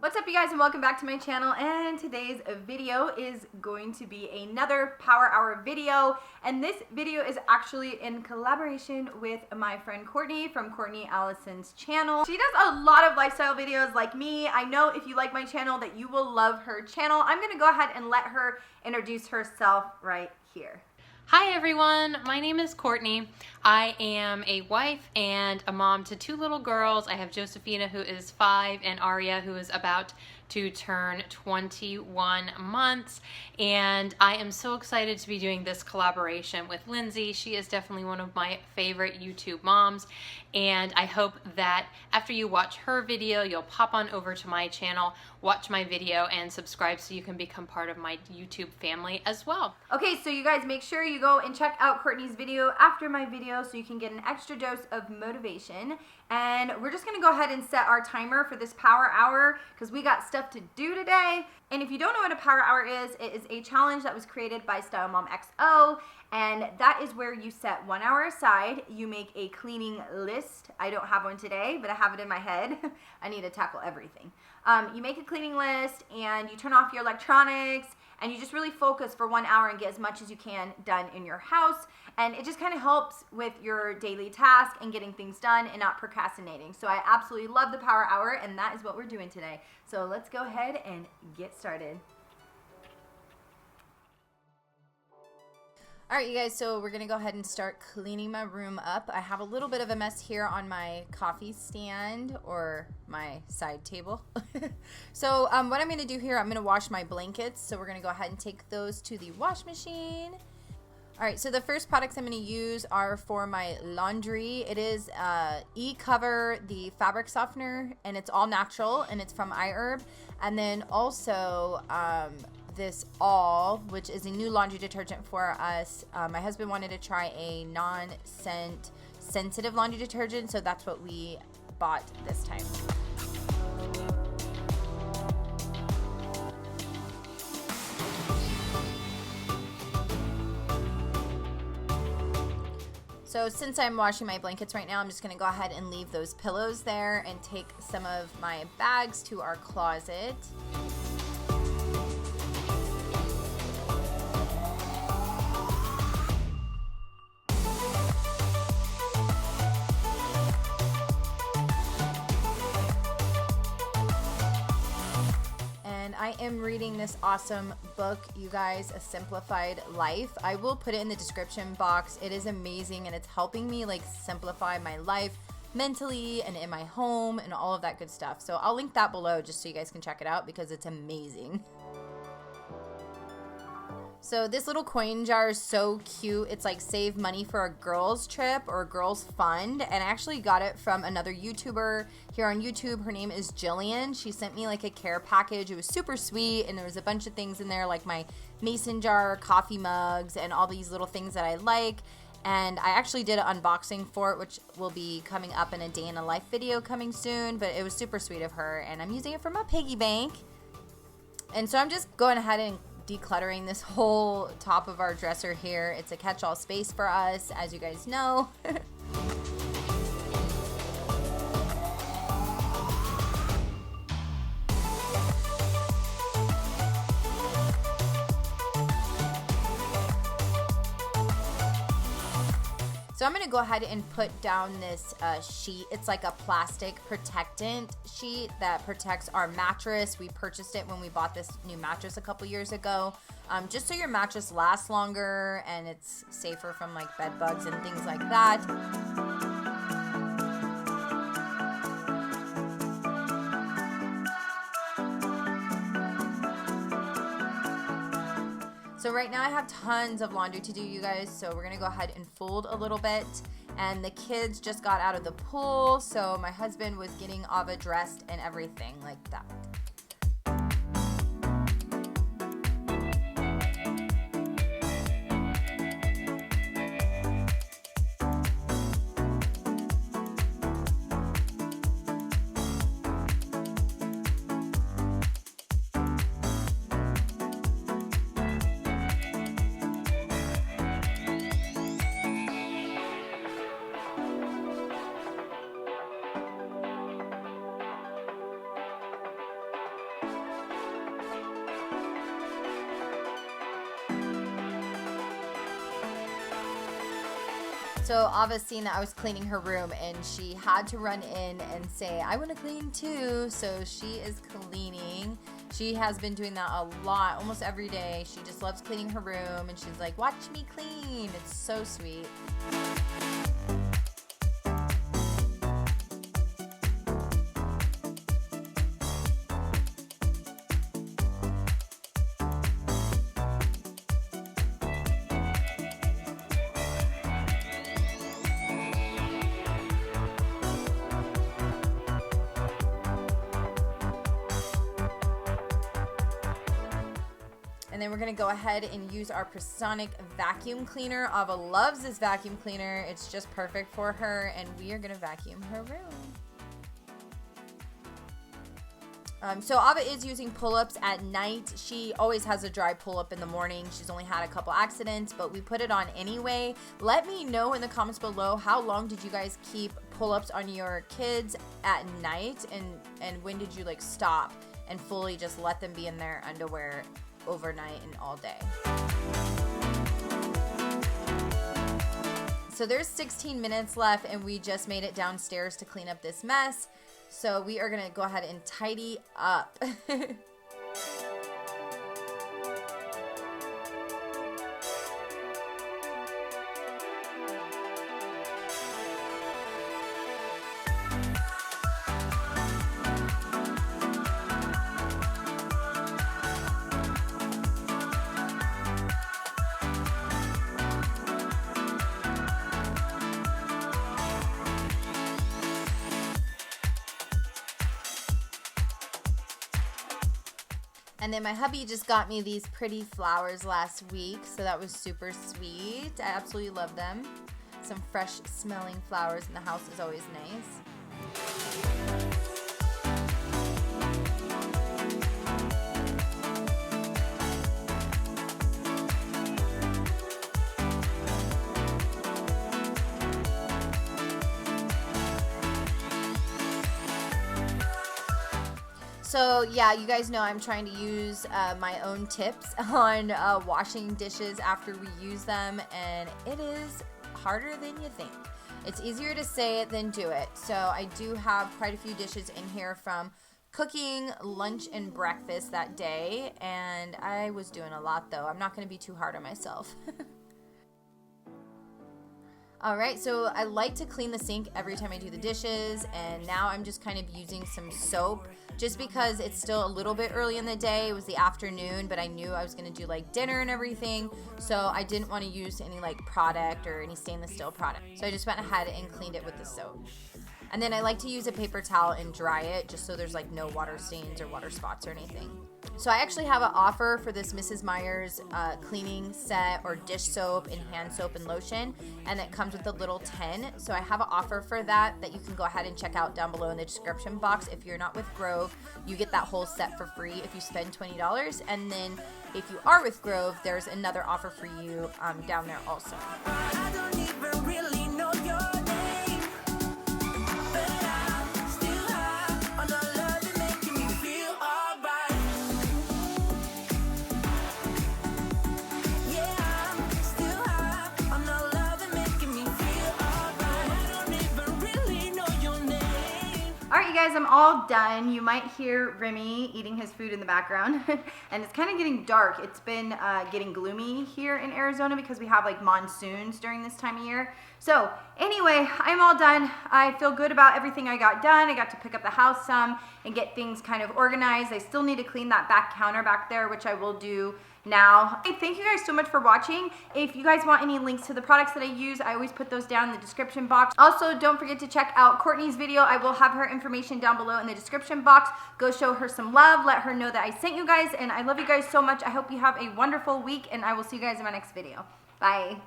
What's up, you guys, and welcome back to my channel. And today's video is going to be another Power Hour video, and this video is actually in collaboration with my friend Courtney from Courtney Allison's channel. She does a lot of lifestyle videos like me. I know if you like my channel that you will love her channel. I'm gonna go ahead and let her introduce herself right here. Hi everyone, my name is Courtney. I am a wife and a mom to two little girls. I have Josephina, who is 5, and Aria, who is about to turn 21 months. And I am so excited to be doing this collaboration with Lindsay. She is definitely one of my favorite YouTube moms. And I hope that after you watch her video, you'll pop on over to my channel, watch my video, and subscribe so you can become part of my YouTube family as well. Okay, so you guys make sure you go and check out Courtney's video after my video so you can get an extra dose of motivation. And we're just gonna go ahead and set our timer for this Power Hour because we got stuff to do today. And if you don't know what a Power Hour is, it is a challenge that was created by Style Mom XO, and that is where you set 1 hour aside. You make a cleaning list. I don't have one today, but I have it in my head. I need to tackle everything. You make a cleaning list and you turn off your electronics, and you just really focus for 1 hour and get as much as you can done in your house. And it just kind of helps with your daily task and getting things done and not procrastinating. So I absolutely love the Power Hour, and that is what we're doing today. So let's go ahead and get started. All right, you guys, so we're gonna go ahead and start cleaning my room up. I have a little bit of a mess here on my coffee stand or my side table. So what I'm gonna do here, I'm gonna wash my blankets. So we're gonna go ahead and take those to the wash machine. All right, so the first products I'm gonna use are for my laundry. It is E-Cover, the fabric softener, and it's all natural, and it's from iHerb. And then also, this All, which is a new laundry detergent for us. My husband wanted to try a non-scent sensitive laundry detergent, so that's what we bought this time. So since I'm washing my blankets right now, I'm just gonna go ahead and leave those pillows there and take some of my bags to our closet. I am reading this awesome book, you guys, A Simplified Life. I will put it in the description box. It is amazing, and it's helping me like simplify my life mentally and in my home and all of that good stuff. So I'll link that below just so you guys can check it out because it's amazing. So this little coin jar is so cute. It's like save money for a girls trip or a girls fund. And I actually got it from another YouTuber here on YouTube. Her name is Jillian. She sent me like a care package. It was super sweet, and there was a bunch of things in there like my mason jar, coffee mugs, and all these little things that I like. And I actually did an unboxing for it, which will be coming up in a day in a life video coming soon. But it was super sweet of her, and I'm using it for my piggy bank. And so I'm just going ahead and decluttering this whole top of our dresser here. It's a catch-all space for us, as you guys know. So I'm going to go ahead and put down this sheet. It's like a plastic protectant sheet that protects our mattress. We purchased it when we bought this new mattress a couple years ago, just so your mattress lasts longer and it's safer from like bed bugs and things like that. So right now I have tons of laundry to do, you guys, so we're gonna go ahead and fold a little bit. And the kids just got out of the pool, so my husband was getting Ava dressed and everything like that. So Ava's seen that I was cleaning her room and she had to run in and say, I want to clean too. So she is cleaning. She has been doing that a lot, almost every day. She just loves cleaning her room and she's like, watch me clean. It's so sweet. And then we're going to go ahead and use our Prasonic vacuum cleaner. Ava loves this vacuum cleaner. It's just perfect for her. And we are going to vacuum her room. So Ava is using pull-ups at night. She always has a dry pull-up in the morning. She's only had a couple accidents, but we put it on anyway. Let me know in the comments below, how long did you guys keep pull-ups on your kids at night? And when did you like stop and fully just let them be in their underwear overnight and all day? So there's 16 minutes left and we just made it downstairs to clean up this mess. So we are gonna go ahead and tidy up. And then my hubby just got me these pretty flowers last week, so that was super sweet. I absolutely love them. Some fresh smelling flowers in the house is always nice. So yeah, you guys know I'm trying to use my own tips on washing dishes after we use them, and it is harder than you think. It's easier to say it than do it. So I do have quite a few dishes in here from cooking lunch and breakfast that day, and I was doing a lot though. I'm not going to be too hard on myself. Alright, so I like to clean the sink every time I do the dishes, and now I'm just kind of using some soap just because it's still a little bit early in the day. It was the afternoon, but I knew I was going to do like dinner and everything, so I didn't want to use any like product or any stainless steel product. So I just went ahead and cleaned it with the soap. And then I like to use a paper towel and dry it just so there's like no water stains or water spots or anything. So I actually have an offer for this Mrs. Meyer's cleaning set or dish soap and hand soap and lotion, and it comes with a little tin. So I have an offer for that you can go ahead and check out down below in the description box. If you're not with Grove, you get that whole set for free if you spend $20. And then if you are with Grove, there's another offer for you down there also. I don't even really know your name, but I'm still high on the love and making me feel alright. Yeah, I'm still high on the love and making me feel alright. I don't even really know your name. Alright, you guys, I'm all done. You might hear Remy eating his food in the background. And it's kind of getting dark. It's been getting gloomy here in Arizona because we have like monsoons during this time of year. So anyway, I'm all done. I feel good about everything I got done. I got to pick up the house some and get things kind of organized. I still need to clean that back counter back there, which I will do now. Hey, thank you guys so much for watching. If you guys want any links to the products that I use, I always put those down in the description box. Also, don't forget to check out Courtney's video. I will have her information down below in the description box. Go show her some love. Let her know that I sent you guys, and I love you guys so much. I hope you have a wonderful week, and I will see you guys in my next video. Bye.